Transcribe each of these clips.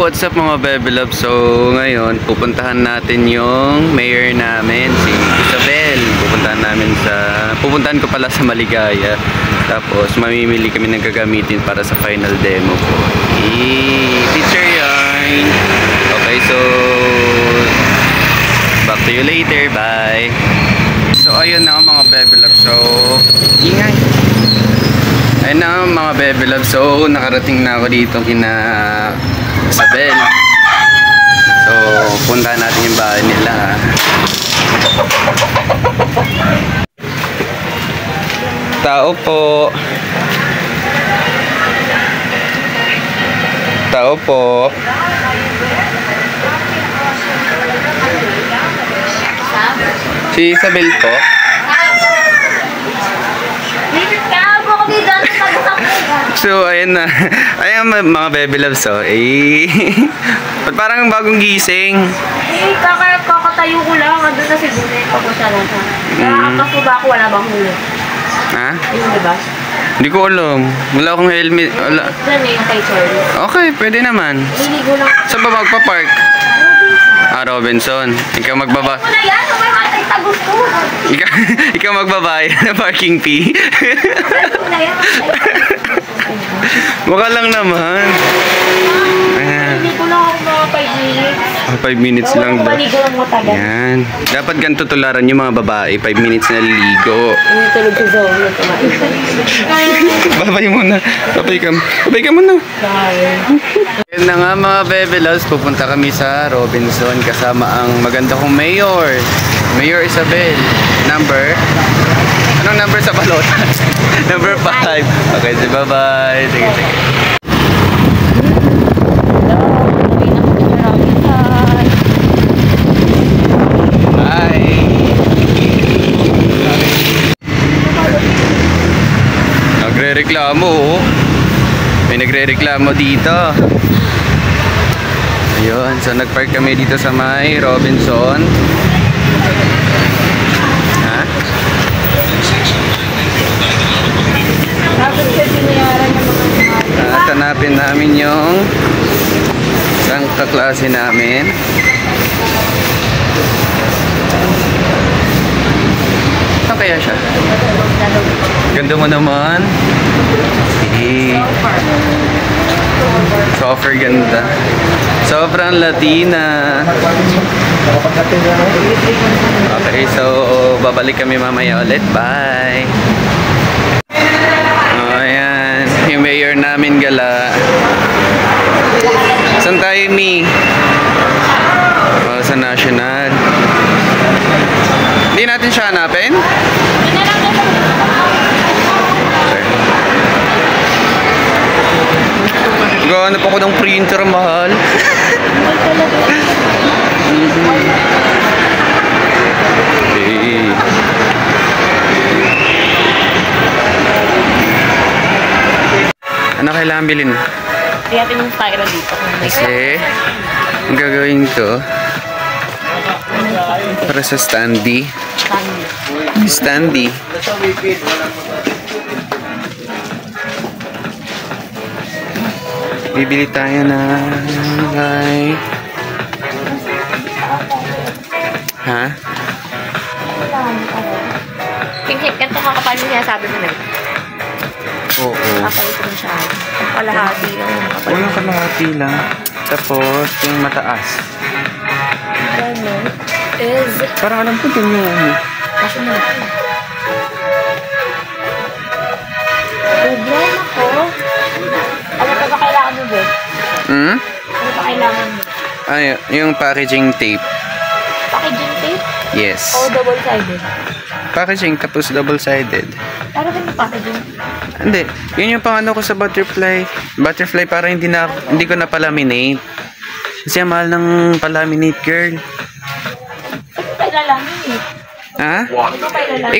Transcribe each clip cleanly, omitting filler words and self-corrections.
what's up mga Bebe Love? So, ngayon, pupuntahan natin yung mayor namin, si Isabel. Pupuntahan ko pala sa Maligaya. Tapos, mamimili kami ng gagamitin para sa final demo ko. Picture yarn! Okay, so, back to you later. Bye! So, ayun na mga Bebe Love. So, ingay! Ayun na mga Bebe Love. So, nakarating na ako dito kina Isabel. So, puntahan natin yung bahay nila. Tao po. Tao po. Si Isabel po. So, ayun na. Ayun mga Bebe Love. So, parang bagong gising. Kakatayo ko lang. Andun na si Bune. Pagkasya lang siya. Nakakakas ko ba ako? Wala bang huli? Ha? Ayun, diba? Hindi ko alam. Wala akong helmet. Wala. Diyan eh, kay Charlie. Okay, pwede naman. Niligo lang. Saan ba magpa-park? Robinson. Ikaw magbaba. Wala yan. May hatay tagos ko. Ikaw magbabayad ng parking fee. Wala yan. Mukha lang naman. Hindi ko lang ako mga 5 minutes. 5 minutes lang daw. Maligo lang matagal. Yan. Dapat ganito tularan yung mga babae. 5 minutes na ligo. Hindi tulog si Zoe. Babay muna. Babay ka muna. Yan na nga mga Bebe Loves. Pupunta kami sa Robinson kasama ang maganda kong mayor. Mayor Isabel. Anong number sa balota? Number 5. Okay, so bye-bye. Sige. Bye. Nagre-reklamo oh. May nagre-reklamo dito. Ayun, so nagpark kami dito sa may Robinson. Ha? Hanapin namin yung isang kaklase namin. Saan kaya siya? Ganda mo naman. Super ganda. Sobrang Latina. Okay, so babalik kami mamaya ulit. Bye! Ayan, yung mayor namin gala. Saan tayo, Mi? Sa National. Hindi natin siya hanapin? Gahanap ako ng printer, mahal. Ano kailangan bilhin? Tiyatin yung styro dito. Kasi, ang gagawin ko para sa standee. Standee. Bibili tayo ng ha? King-hit, ganito kakapal yung sinasabi mo na. Oo. Kapalit mo siya. Kalahati lang yung kapal. O yung kalahati lang. Tapos, yung mataas. Ganun is... Parang alam ko din yung Kasi na. Problema ko. Ano pa ba kailangan mo, Beth? Ano pa kailangan mo? Ay, yung packaging tape. Packaging tape? Yes. O double-sided? Packaging tapos double-sided. Para ba yung packaging? Hindi. Yun yung pang ano ko sa butterfly. Butterfly para hindi ko na palaminate. Kasi ang mahal ng palaminate, girl. Ito pa ilalamin eh. Ha?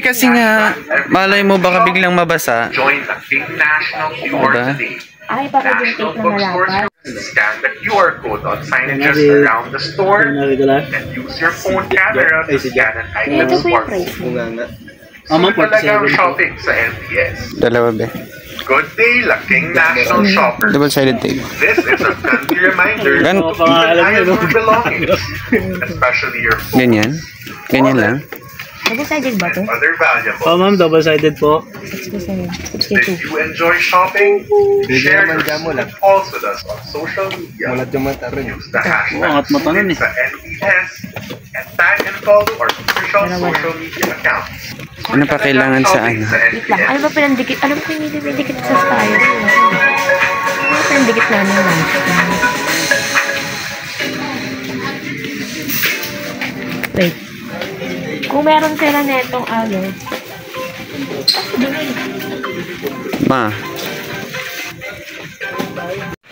Kasi nga, malay mo baka biglang mabasa. Diba? Ay, packaging tape na malapad. Scan the QR code on signages around the store and use your phone camera to scan an item's barcode. Talagang shopping sa LTS. Dalawa ba? Good day, Laking National Shoppers. Double-sided tape. This is a friendly reminder to Gan- keep an eye on your belongings, especially your phone, Ganyan. Ganyan lang. Double-sided ba to? other valuables. Oh, ma'am, double-sided po. 67. If 62. you enjoy shopping, share your sweet hauls with us on social media. Use the hashtag sa NES and tag and follow our official social media accounts. Ano pa kailangan sa ano? Wait lang. Ano ba pinandikit? Alam ko hindi pinandikit sa style. Ano pinandikit namin lang? Wait. Kung meron sila netong ano. Ma,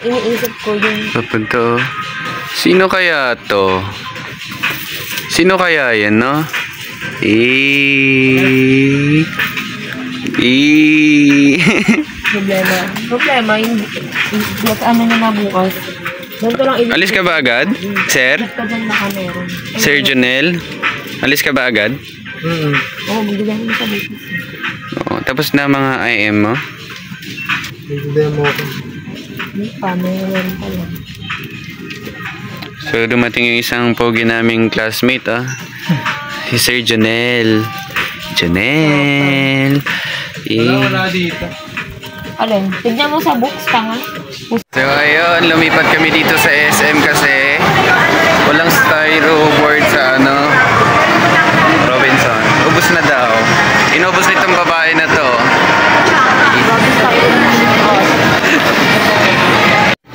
Iniisip ko yung papunto. Sino kaya to? Sino kaya yan, no? problema yung ano na bukas. Ganito lang Alis ka ba agad? Sir? ka dyan baka meron. Sir Jonel? Alis ka ba agad? Oo, magbigay mo sa bukas. Oo, tapos na mga IM mo? Hindi pa, meron pa lang. So, dumating yung isang pogi naming classmate, ah. Si Sir Jonel. Jonel! dito. Alin? Tignan mo sa books pa nga. So, ayun, lumipat kami dito sa SM kasi walang styro board sa ano, Robinson. Ubus na daw. Inubos nitong babae na to.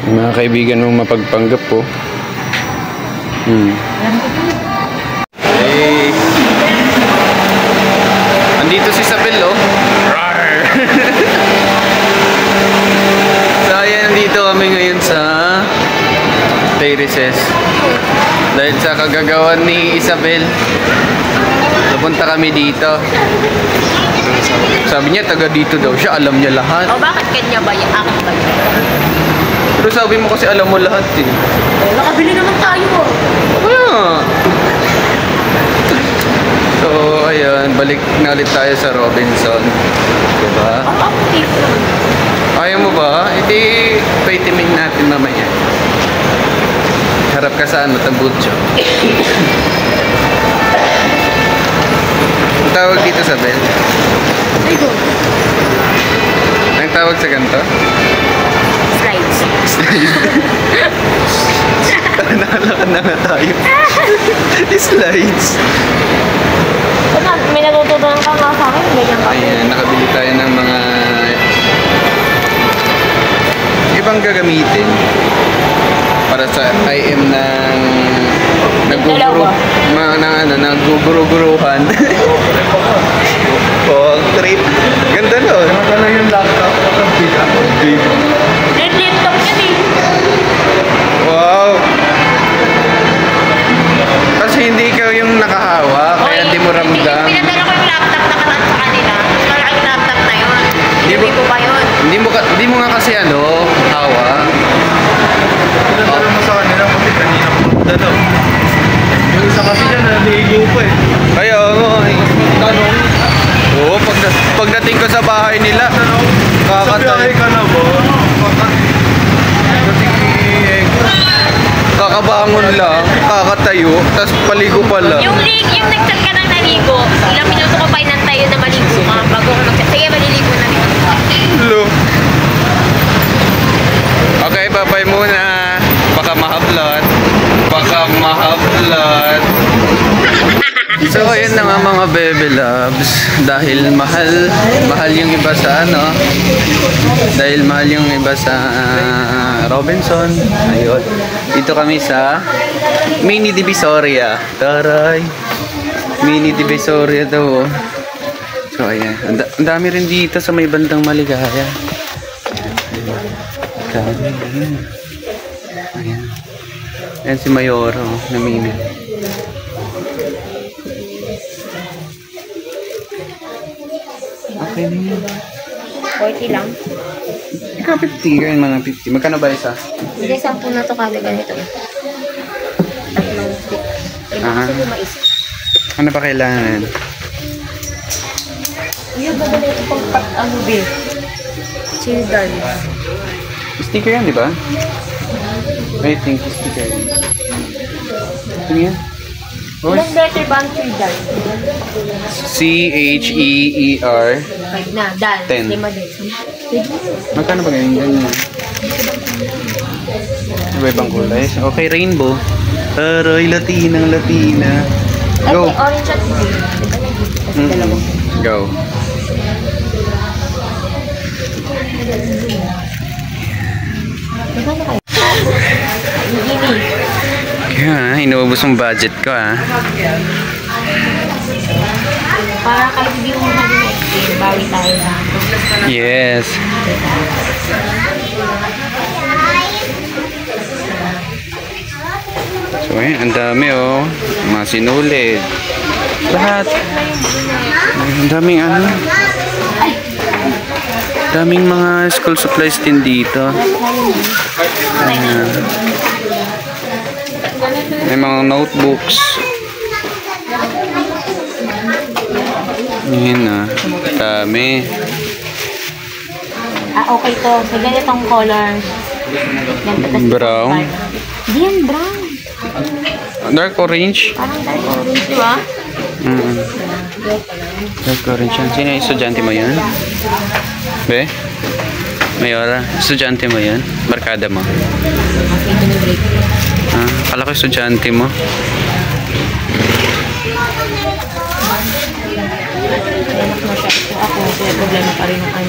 Mga kaibigan mong mapagpanggap po. Hey. Andito si Isabel, oh. So, ayan, nandito kami ngayon sa terraces. Dahil sa kagagawan ni Isabel, napunta kami dito. Sabi niya, taga dito daw siya. Alam niya lahat. O bakit kanya ba yung akin ba yun? Pero sabi mo kasi alam mo lahat eh. Nakabili naman tayo. Kaya. So, ayun. Balik na ulit tayo sa Robinson. Diba? Ayaw mo ba? Hindi, vitamin natin mamaya. Harap ka sa ano, tambutso. Ang tawag dito sa bell? Ayun. Ang tawag sa ganito? Slides. Nalakad na nga tayo. Slides. May natutunan ka nga sa akin. Ganyan ka. Ayan, nakabili tayo ng mga ibang gagamitin para sa IM ng naguguru-guruhan. Oh, trip. Ganda nun. Ano yung laptop? Big. Red laptop yan eh. Wow. Kasi hindi ikaw yung nakahawa, kaya di mo ramdam. Pinadala ko yung laptop na kataan sa kanila. Malaki yung laptop na yun. Hindi Hindi ko pa yun. Hindi mo nga kasi ano, hawa. Pinadala mo sa kanila kasi kanina punta daw. Yung isa kasi dyan, naligo pa eh. Kaya nga eh. Tanong, Oo, pagdating ko sa bahay nila, sa biyahe ka na ba? kakabangon lang, kakatayo, tapos paligo pa lang. Yung nag-chat ka ng naligo, ilang minuto ko pa inantay yun na maligo ka bago ko mag-chat. Sige, maliligo na rin. Hello. Okay, bye-bye muna. Baka mahablot. So, ayun na nga mga bebe loves. Dahil mahal yung iba sa ano. Dahil mahal yung iba sa Robinson. Ayun. Dito kami sa Mini Divisoria. Taray. Mini Divisoria daw. Oh. So, ayan. Ang dami rin dito sa may bandang Maligaya. Dami. Ayan. Ayan si Mayoro. Namimili. Okay na yun. 40 lang. Ika 50. Ganyan mga 50. Magkano ba isa? Hindi, 10 na to kada ganito. Tatlong stick. Maximum mais. Ano pa kailangan? Yung ganda na ito pang ano, beer. Children. Sticker yan, di ba? I think sticker yan. Ito yan. Ilang letter ba ang children? C-H-E-E-R 5 na. Dan. 10. 5 din. Magkano ba ganyan? Ganyan. Iba-ibang kulay. Okay, rainbow. Aray, Latina. Go. Ay, orange at green. Dalawang. Go. Magkano kayo? Gini. Kaya, inuubos yung budget ko Para kayo bibili mo na din next year. Bawi tayo na. Yes. So, ayan, ang dami mga sinulid. Lahat. Ang daming daming mga school supplies din dito. Ayan. May mga notebooks. Ayan dami. Okay to. Sa ganitong color. Brown. Hindi yan brown. Dark orange. Parang dark orange, di ba? Dark orange yan. Sino yung estudyante mo yan? Be? Mayora, estudyante mo yan? Barkada mo? Okay, ito na break. Kala ko estudyante mo. Anak mo siya. Ito ako. Kaya problema pa rin ang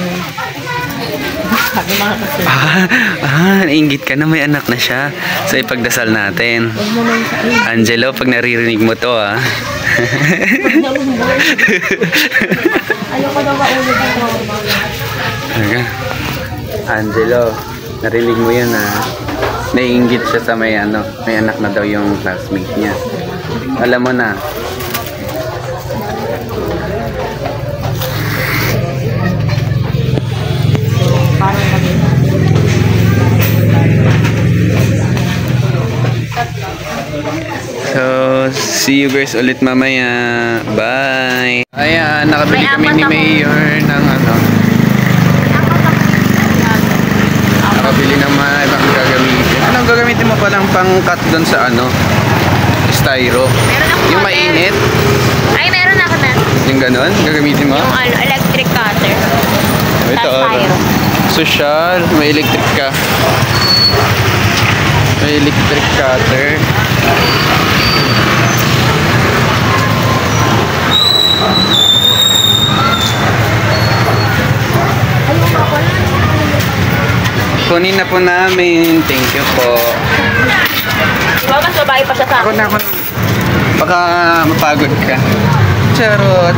sabi mga kasi. Nainggit ka na may anak na siya. So ipagdasal natin. Huwag mo nang sa Angelo, pag naririnig mo to Ayoko daw maulog ako. Angelo, narinig mo yan naiinggit siya sa may anak na daw yung classmate niya. Alam mo na. Parang kami. So, see you guys ulit mamaya. Bye! Ayan, nakabili May kami apat ni ako. Mayor ng nakabili ng mga ibang gagamitin. Anong gagamitin mo palang pang-cut doon sa styro? Meron ako Yung model. mainit? Ay, meron ako na. Yung ganon? Gagamitin mo? Yung electric cutter. Ito, styro. social, may electric ka. May electric cutter. Kunin na po namin. Thank you po. Diba, mas babae pa siya sa Ako akin. na. Baka mapagod ka. Charot.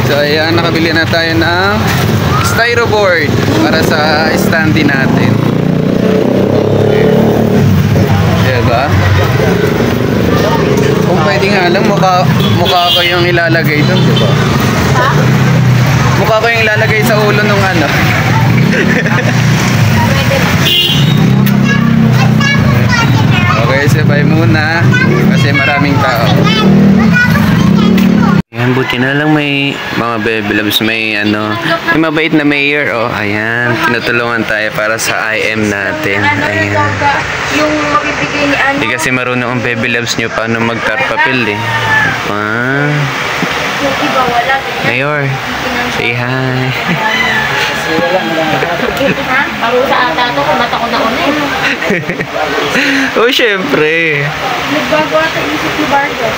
So, ayan, nakabili na tayo ng styro board para sa standee natin. Diba? Kung pwede nga lang, mukha ko yung ilalagay doon, diba? Ha? Mukha ko yung ilalagay sa ulo nung Pwede na. Okay, sabay muna kasi maraming tao. Ayan, buti na lang may mga baby loves, may may mabait na mayor, ayan, tinutulungan tayo para sa IM natin, ayan. Yung mabibigay ni Hindi kasi marunong ang baby loves nyo paano magtarpapil Yung iba wala. Mayor, say hi. Ha? Parusa ata to kung mata ko na una Oh, syempre. Nagbago ata isip ni Bardo.